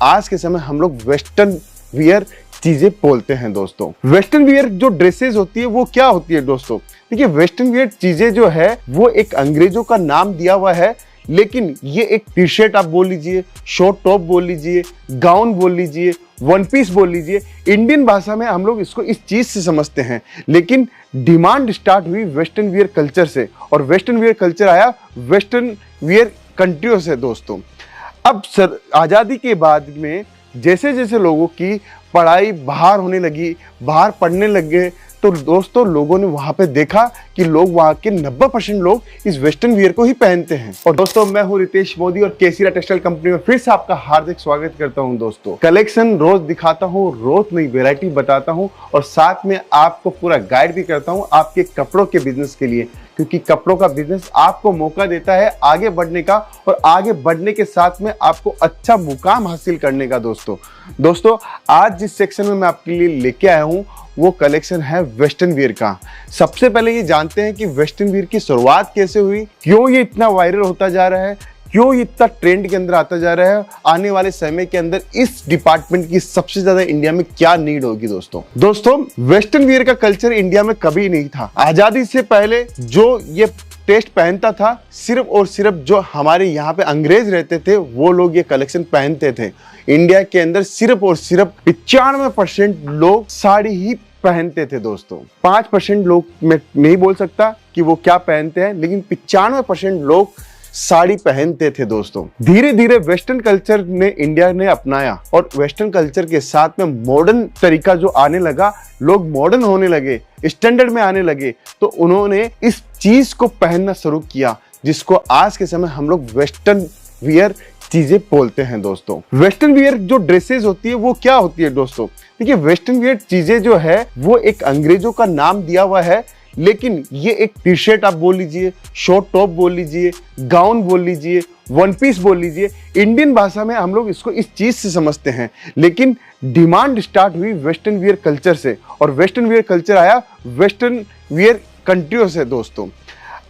आज के समय हम लोग वेस्टर्न वियर चीजें बोलते हैं दोस्तों। वेस्टर्न वियर जो ड्रेसेस होती है वो क्या होती है दोस्तों? देखिए, वेस्टर्न वियर चीजें जो है वो एक अंग्रेजों का नाम दिया हुआ है, लेकिन ये एक टी शर्ट आप बोल लीजिए, शॉर्ट टॉप बोल लीजिए, गाउन बोल लीजिए, वन पीस बोल लीजिए, इंडियन भाषा में हम लोग इसको इस चीज से समझते हैं। लेकिन डिमांड स्टार्ट हुई वेस्टर्न वियर कल्चर से, और वेस्टर्न वियर कल्चर आया वेस्टर्न वियर कंट्रियों से दोस्तों। अब सर आज़ादी के बाद में जैसे जैसे लोगों की पढ़ाई बाहर होने लगी, बाहर पढ़ने लगे, तो दोस्तों लोगों ने वहां पे देखा कि लोग वहां के 90% लोग इस वेस्टर्न वियर को ही पहनते हैं। और दोस्तों मैं हूं रितेश मोदी और केसीरा टेक्सटाइल कंपनी में फिर से आपका हार्दिक स्वागत करता हूं दोस्तों। कलेक्शन रोज दिखाता हूं, रोज नई वैरायटी बताता हूं और साथ में आपको पूरा गाइड भी करता हूं आपके कपड़ों के बिजनेस के लिए, क्योंकि कपड़ों का बिजनेस आपको मौका देता है आगे बढ़ने का, और आगे बढ़ने के साथ में आपको अच्छा मुकाम हासिल करने का दोस्तों आज जिस सेक्शन में मैं आपके लिए लेके आया हूं वो कलेक्शन है वेस्टर्न वियर का। सबसे पहले ये जानते हैं कि वेस्टर्न वियर की शुरुआत कैसे हुई, क्यों ये इतना वायरल होता जा रहा है, क्यों ये इतना ट्रेंड के अंदर आता जा रहा है, आने वाले समय के अंदर इस डिपार्टमेंट की सबसे ज्यादा इंडिया में क्या नीड होगी दोस्तों वेस्टर्न वियर का कल्चर इंडिया में कभी नहीं था। आजादी से पहले जो ये टेस्ट पहनता था, सिर्फ और सिर्फ जो हमारे यहाँ पे अंग्रेज रहते थे वो लोग ये कलेक्शन पहनते थे। इंडिया के अंदर सिर्फ और सिर्फ 95% लोग साड़ी ही पहनते थे दोस्तों। 5% लोग मैं नहीं बोल सकता कि वो क्या पहनते हैं, लेकिन 95% लोग साड़ी पहनते थे दोस्तों। धीरे धीरे वेस्टर्न कल्चर ने इंडिया ने अपनाया, और वेस्टर्न कल्चर के साथ में मॉडर्न तरीका जो आने लगा, लोग मॉडर्न होने लगे, स्टैंडर्ड में आने लगे, तो उन्होंने इस चीज को पहनना शुरू किया, जिसको आज के समय हम लोग वेस्टर्न वियर चीजें बोलते हैं दोस्तों। वेस्टर्न वियर जो ड्रेसेस होती है वो क्या होती है दोस्तों? देखिए, वेस्टर्न वियर चीजें जो है वो एक अंग्रेजों का नाम दिया हुआ है, लेकिन ये एक टी शर्ट आप बोल लीजिए, शॉर्ट टॉप बोल लीजिए, गाउन बोल लीजिए, वन पीस बोल लीजिए, इंडियन भाषा में हम लोग इसको इस चीज से समझते हैं। लेकिन डिमांड स्टार्ट हुई वेस्टर्न वियर कल्चर से, और वेस्टर्न वियर कल्चर आया वेस्टर्न वियर कंट्रियों से दोस्तों।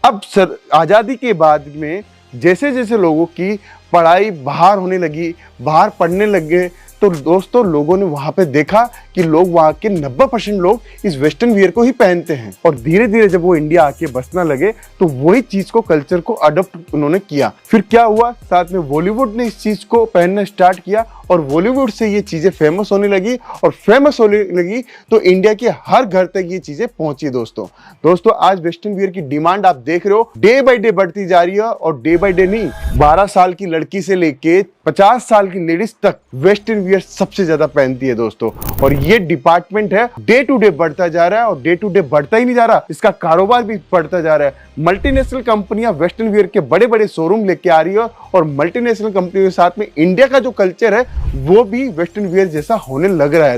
अब सर आज़ादी के बाद में जैसे जैसे लोगों की पढ़ाई बाहर होने लगी, बाहर पढ़ने लगे, तो दोस्तों लोगों ने वहां पे देखा कि लोग वहां के 90% लोग इस वेस्टर्न वियर को ही पहनते हैं। और धीरे धीरे जब वो इंडिया आके बसना लगे तो वही चीज को, कल्चर को अडॉप्ट उन्होंने किया। फिर क्या हुआ, साथ में बॉलीवुड ने इस चीज को पहनना स्टार्ट किया, और बॉलीवुड से ये चीजें फेमस होने लगी, और फेमस होने लगी तो इंडिया के हर घर तक ये चीजें पहुंची दोस्तों आज वेस्टर्न वियर की डिमांड आप देख रहे हो डे बाय डे बढ़ती जा रही है, और डे बाय डे नहीं, 12 साल की लड़की से लेके 50 साल की लेडीज तक वेस्टर्न वियर सबसे ज्यादा पहनती है दोस्तों। और ये डिपार्टमेंट है डे टू डे बढ़ता जा रहा है, और डे टू डे बढ़ता ही नहीं जा रहा, इसका कारोबार भी बढ़ता जा रहा है। मल्टीनेशनल कंपनियां वेस्टर्न वियर के बड़े बड़े शोरूम लेके आ रही है, और मल्टीनेशनल कंपनियों के साथ में इंडिया का जो कल्चर है वो भी वेस्टर्न वियर जैसा होने लग रहा है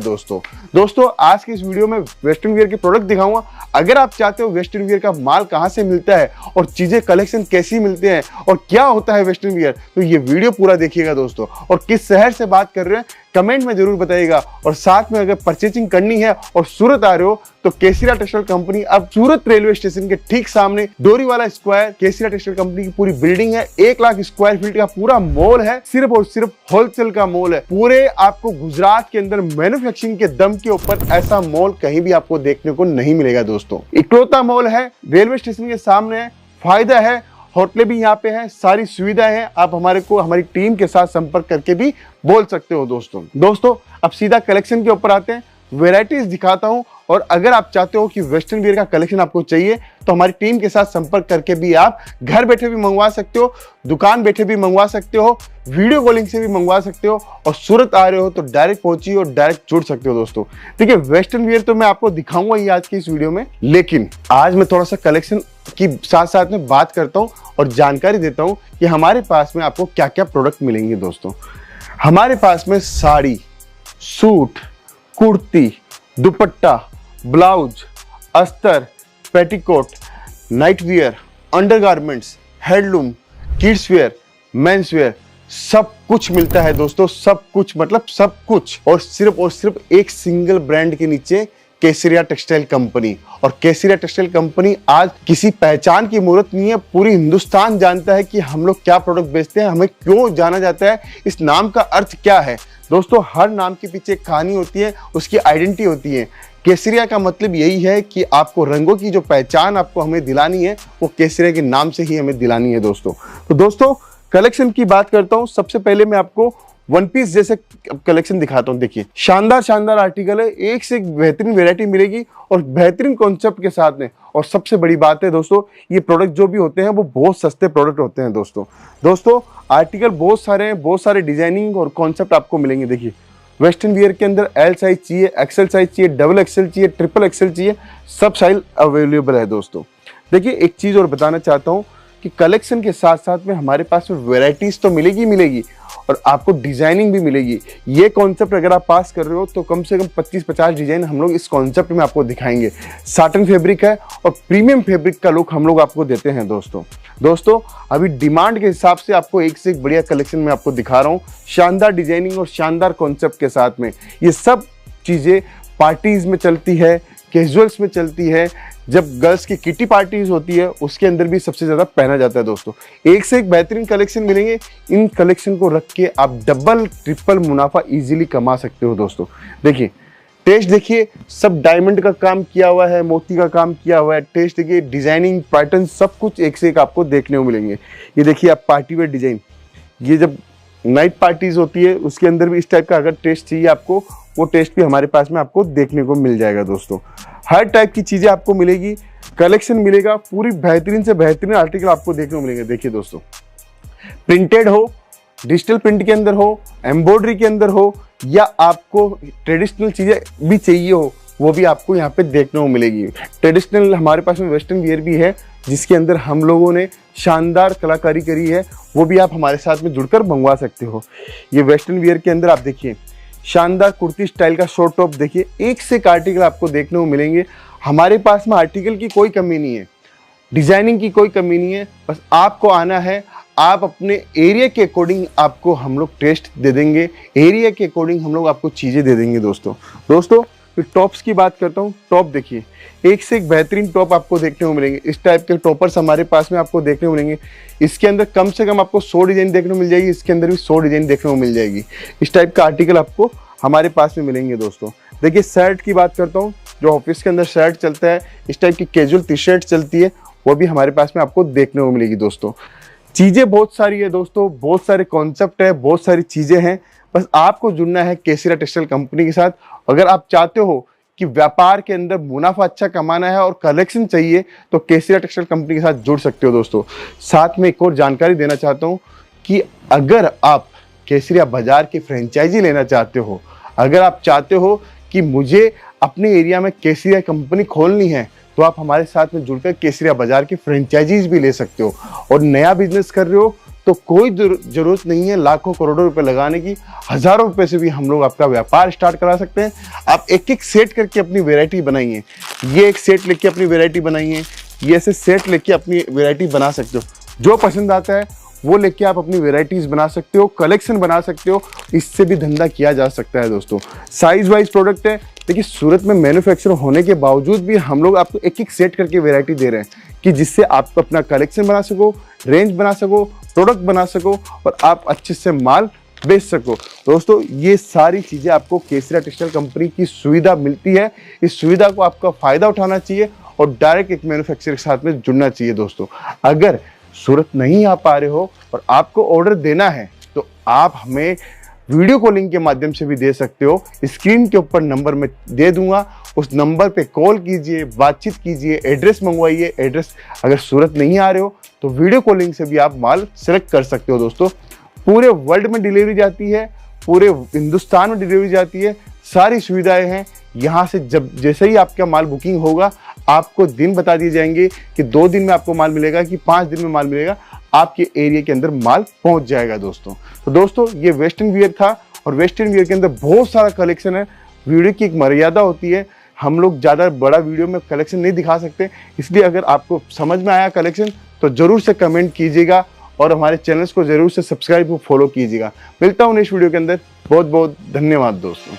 दोस्तों आज की इस वीडियो में वेस्टर्न वियर के प्रोडक्ट दिखाऊंगा। अगर आप चाहते हो वेस्टर्न वियर का माल कहां से मिलता है, और चीजें कलेक्शन कैसी मिलते हैं, और क्या होता है वेस्टर्न वियर, तो ये वीडियो पूरा देखिएगा दोस्तों। और किस शहर से बात कर रहे हैं कमेंट में जरूर बताइएगा, और साथ में अगर परचेजिंग करनी है और सूरत आ रहे हो तो केसीरा टेक्सटाइल कंपनी अब सूरत रेलवे स्टेशन के ठीक सामने डोरीवाला स्क्वायर केसीरा टेक्सटाइल कंपनी की पूरी बिल्डिंग है। 1 लाख स्क्वायर फीट का पूरा मॉल है, सिर्फ और सिर्फ होलसेल का मॉल है। पूरे आपको गुजरात के अंदर मैन्युफैक्चरिंग के दम के ऊपर ऐसा मॉल कहीं भी आपको देखने को नहीं मिलेगा दोस्तों। इकलौता मॉल है, रेलवे स्टेशन के सामने है, फायदा है, होटलें भी यहाँ पे हैं, सारी सुविधाएं हैं। आप हमारी टीम के साथ संपर्क करके भी बोल सकते हो दोस्तों अब सीधा कलेक्शन के ऊपर आते हैं, वेराइटीज दिखाता हूं। और अगर आप चाहते हो कि वेस्टर्न वियर का कलेक्शन आपको चाहिए तो हमारी टीम के साथ संपर्क करके भी आप घर बैठे भी मंगवा सकते हो, दुकान बैठे भी मंगवा सकते हो, वीडियो कॉलिंग से भी मंगवा सकते हो, और सूरत आ रहे हो तो डायरेक्ट पहुंचिए और डायरेक्ट जुड़ सकते हो दोस्तों। ठीक है, वेस्टर्न वियर तो मैं आपको दिखाऊंगा ही आज की इस वीडियो में, लेकिन आज मैं थोड़ा सा कलेक्शन की साथ साथ में बात करता हूँ और जानकारी देता हूँ कि हमारे पास में आपको क्या क्या प्रोडक्ट मिलेंगे दोस्तों। हमारे पास में साड़ी, सूट, कुर्ती, दुपट्टा, ब्लाउज, अस्तर, petticoat, night wear, undergarments, handloom, kids where, men's wear, सब कुछ मिलता है दोस्तों। सब कुछ मतलब सब कुछ, और सिर्फ एक सिंगल ब्रांड के नीचे केसरिया टेक्सटाइल कंपनी। और केसरिया टेक्सटाइल कंपनी आज किसी पहचान की मूर्त नहीं है, पूरी हिंदुस्तान जानता है कि हम लोग क्या प्रोडक्ट बेचते हैं, हमें क्यों जाना जाता है, इस नाम का अर्थ क्या है। दोस्तों, हर नाम के पीछे एक कहानी होती है, उसकी आइडेंटिटी होती है। केसरिया का मतलब यही है कि आपको रंगों की जो पहचान आपको हमें दिलानी है, वो केसरिया के नाम से ही हमें दिलानी है दोस्तों। तो दोस्तों, कलेक्शन की बात करता हूं। सबसे पहले मैं आपको वन पीस जैसे कलेक्शन दिखाता हूं। देखिए, शानदार शानदार आर्टिकल है, एक से एक बेहतरीन वैरायटी मिलेगी और बेहतरीन कॉन्सेप्ट के साथ में। और सबसे बड़ी बात है दोस्तों, ये प्रोडक्ट जो भी होते हैं वो बहुत सस्ते प्रोडक्ट होते हैं दोस्तों। आर्टिकल बहुत सारे हैं, बहुत सारे डिजाइनिंग और कॉन्सेप्ट आपको मिलेंगे। देखिए, वेस्टर्न वियर के अंदर एल साइज चाहिए, एक्सएल साइज चाहिए, डबल एक्सएल चाहिए, ट्रिपल एक्सएल चाहिए, सब साइज अवेलेबल है दोस्तों। देखिए, एक चीज और बताना चाहता हूँ कि कलेक्शन के साथ साथ में हमारे पास में वैरायटीज तो मिलेगी और आपको डिजाइनिंग भी मिलेगी। ये कॉन्सेप्ट अगर आप पास कर रहे हो तो कम से कम 25-50 डिजाइन हम लोग इस कॉन्सेप्ट में आपको दिखाएंगे। साटन फैब्रिक है और प्रीमियम फैब्रिक का लुक हम लोग आपको देते हैं दोस्तों। अभी डिमांड के हिसाब से आपको एक से एक बढ़िया कलेक्शन में आपको दिखा रहा हूँ, शानदार डिजाइनिंग और शानदार कॉन्सेप्ट के साथ में। ये सब चीजें पार्टीज में चलती है, कैजुअल्स में चलती है, जब गर्ल्स की किटी पार्टीज होती है उसके अंदर भी सबसे ज्यादा पहना जाता है दोस्तों। एक से एक बेहतरीन कलेक्शन मिलेंगे। इन कलेक्शन को रख के आप डबल ट्रिपल मुनाफा इजीली कमा सकते हो दोस्तों। देखिए, टेस्ट देखिए, सब डायमंड का काम किया हुआ है, मोती का काम किया हुआ है। टेस्ट देखिए, डिजाइनिंग पैटर्न सब कुछ एक से एक आपको देखने को मिलेंगे। ये देखिए आप पार्टी वेयर डिजाइन, ये जब नाइट पार्टीज होती है उसके अंदर भी इस टाइप का अगर टेस्ट चाहिए आपको, वो टेस्ट भी हमारे पास में आपको देखने को मिल जाएगा दोस्तों। हर टाइप की चीजें आपको मिलेगी, कलेक्शन मिलेगा, पूरी बेहतरीन से बेहतरीन आर्टिकल आपको देखने को मिलेंगे। देखिए दोस्तों, प्रिंटेड हो, डिजिटल प्रिंट के अंदर हो, एम्ब्रॉयडरी के अंदर हो, या आपको ट्रेडिशनल चीजें भी चाहिए हो, वो भी आपको यहाँ पे देखने को मिलेगी। ट्रेडिशनल हमारे पास में वेस्टर्न वियर भी है, जिसके अंदर हम लोगों ने शानदार कलाकारी करी है, वो भी आप हमारे साथ में जुड़कर मंगवा सकते हो। ये वेस्टर्न वियर के अंदर आप देखिए, शानदार कुर्ती स्टाइल का शॉर्ट टॉप, देखिए एक से एक आर्टिकल आपको देखने को मिलेंगे। हमारे पास में आर्टिकल की कोई कमी नहीं है, डिजाइनिंग की कोई कमी नहीं है, बस आपको आना है। आप अपने एरिया के अकॉर्डिंग आपको हम लोग टेस्ट दे देंगे, एरिया के अकॉर्डिंग हम लोग आपको चीजें दे देंगे दोस्तों। फिर टॉप्स की बात करता हूँ। टॉप देखिए, एक से एक बेहतरीन टॉप आपको देखने को मिलेंगे। इस टाइप के टॉपर्स हमारे पास में आपको देखने को मिलेंगे। इसके अंदर कम से कम आपको 100 डिजाइन देखने को मिल जाएगी, इसके अंदर भी 100 डिजाइन देखने को मिल जाएगी। इस टाइप का आर्टिकल आपको हमारे पास में मिलेंगे दोस्तों। देखिए, शर्ट की बात करता हूँ, जो ऑफिस के अंदर शर्ट चलता है, इस टाइप की कैजुअल टी शर्ट चलती है, वो भी हमारे पास में आपको देखने को मिलेगी दोस्तों। चीजें बहुत सारी है दोस्तों, बहुत सारे कॉन्सेप्ट है, बहुत सारी चीजें हैं। बस आपको जुड़ना है केसरिया टेक्सटाइल कंपनी के साथ। अगर आप चाहते हो कि व्यापार के अंदर मुनाफा अच्छा कमाना है और कलेक्शन चाहिए, तो केसरिया टेक्सटाइल कंपनी के साथ जुड़ सकते हो दोस्तों। साथ में एक और जानकारी देना चाहता हूँ कि अगर आप केसरिया बाजार की फ्रेंचाइजी लेना चाहते हो, अगर आप चाहते हो कि मुझे अपने एरिया में केसरिया कंपनी खोलनी है, तो आप हमारे साथ में जुड़कर केसरिया बाजार की फ्रेंचाइजीज भी ले सकते हो। और नया बिजनेस कर रहे हो तो कोई जरूरत नहीं है लाखों करोड़ों रुपए लगाने की, हजारों रुपए से भी हम लोग आपका व्यापार स्टार्ट करा सकते हैं। आप एक एक सेट करके अपनी वैरायटी बनाइए, ये एक सेट लेके अपनी वैरायटी बनाइए, ये ऐसे सेट लेके अपनी वैरायटी बना सकते हो। जो पसंद आता है वो लेके आप अपनी वैरायटीज बना सकते हो, कलेक्शन बना सकते हो, इससे भी धंधा किया जा सकता है दोस्तों। साइज वाइज प्रोडक्ट है। देखिए, सूरत में मैन्युफैक्चर होने के बावजूद भी हम लोग आपको एक एक सेट करके वैरायटी दे रहे हैं कि जिससे आप अपना कलेक्शन बना सको, रेंज बना सको, प्रोडक्ट बना सको और आप अच्छे से माल बेच सको दोस्तों। ये सारी चीजें आपको केसरिया टेक्सटाइल कंपनी की सुविधा मिलती है। इस सुविधा को आपका फायदा उठाना चाहिए और डायरेक्ट एक मैन्युफैक्चरर के साथ में जुड़ना चाहिए दोस्तों। अगर सूरत नहीं आ पा रहे हो और आपको ऑर्डर देना है, तो आप हमें वीडियो कॉलिंग के माध्यम से भी दे सकते हो। स्क्रीन के ऊपर नंबर मैं दे दूंगा, उस नंबर पे कॉल कीजिए, बातचीत कीजिए, एड्रेस मंगवाइए। एड्रेस अगर सूरत नहीं आ रहे हो तो वीडियो कॉलिंग से भी आप माल सेलेक्ट कर सकते हो दोस्तों। पूरे वर्ल्ड में डिलीवरी जाती है, पूरे हिंदुस्तान में डिलीवरी जाती है, सारी सुविधाएं हैं। यहाँ से जब जैसे ही आपका माल बुकिंग होगा, आपको दिन बता दिए जाएंगे कि 2 दिन में आपको माल मिलेगा कि 5 दिन में माल मिलेगा, आपके एरिया के अंदर माल पहुंच जाएगा दोस्तों। तो दोस्तों, ये वेस्टर्न वियर था और वेस्टर्न वियर के अंदर बहुत सारा कलेक्शन है। वीडियो की एक मर्यादा होती है, हम लोग ज़्यादा बड़ा वीडियो में कलेक्शन नहीं दिखा सकते, इसलिए अगर आपको समझ में आया कलेक्शन तो ज़रूर से कमेंट कीजिएगा और हमारे चैनल्स को ज़रूर से सब्सक्राइब और फॉलो कीजिएगा। मिलता हूँ नेक्स्ट वीडियो के अंदर। बहुत बहुत धन्यवाद दोस्तों।